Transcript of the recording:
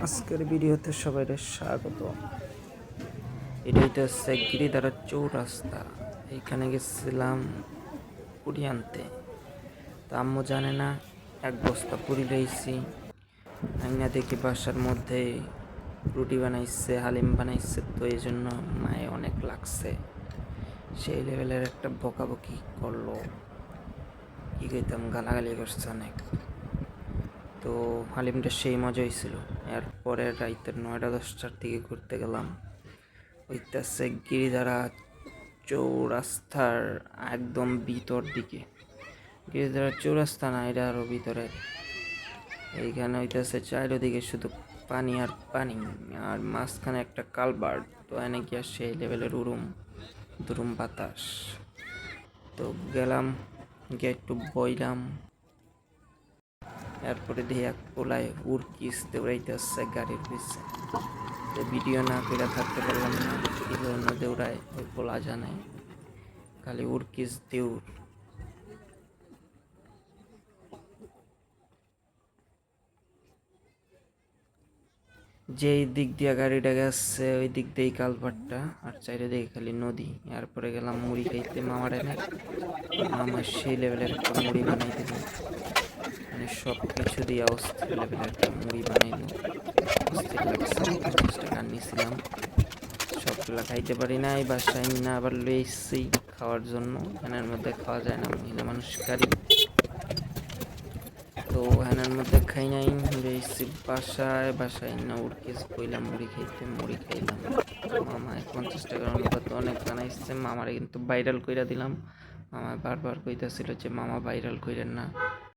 আজকের ভিডিওতে সবাই স্বাগত। এটা হচ্ছে গিরিধারা চৌরাস্তা। এইখানে গেছিলাম পুরি আনতে, তা আম্মু জানে না, এক বস্তা পুরি লইছি। আইনা দেখি বাসার মধ্যে রুটি বানাইছে, হালিম বানাইছে, তো এই জন্য মায়ে অনেক লাগছে। সেই লেভেলের একটা বকাবকি করলো, কি কইতাম, গালাগালি করছে অনেক। তো হালিমটা সেই মজা হয়েছিল। এরপরে রাইতের 9টা-10টার দিকে ঘুরতে গেলাম। হইতেছে গিরিধারা চৌরাস্তার একদম ভিতর দিকে। গিরিধারা চৌরাস্তা না, এটা আরও ভিতরে। এইখানে হইতেছে চারিদিকে শুধু পানি আর পানি, আর মাঝখানে একটা কালভার্ট। তো এনে গিয়া সেই লেভেলের দুরুম বাতাস। তো গেলাম, গিয়ে একটু বইলাম। এরপরে দিয়ে এক পোলায় উড়কিস্তে উড়াইতেছে গাড়ির পিছে। তো ভিডিও না করে থাকতে পারলাম না, কি জন্য দৌড়ায় ওই পোলা জানে, খালি উড়কিস দেউর। যেই দিক দিয়ে গাড়িটা গেছে ওই দিক দিয়েই কালভার্টটা, আর চারিদিকে খালি নদী। এরপরে গেলাম মুড়ি খাইতে মামার এনে। মামা সেই লেভেলের একটা মুড়ি বানাই দিল, মানে সব কিছু দিয়ে অস্থির লেভেলের একটা মুড়ি বানাইলো। অস্থির লাগছে। 50 টাকা নিয়েছিলাম, সবগুলা খাইতে পারি নাই, বাসায় না আবার লয়ে এসেছি খাওয়ার জন্য। হ্যানের মধ্যে খাওয়া যায় না, মহিলা মানুষ গাড়ি। তো হ্যানের মধ্যে খাই নাই, লয়ে এসেছি বাসায় না উড়কিস বইলাম মুড়ি খাইতে, মুড়ি খাইলাম। তো মামায় 50 টাকার অনুপাতে অনেক বানাইছে। মামারে কিন্তু ভাইরাল কইরা দিলাম। মামা বারবার কইতাছিল যে মামা ভাইরাল কইরেন না।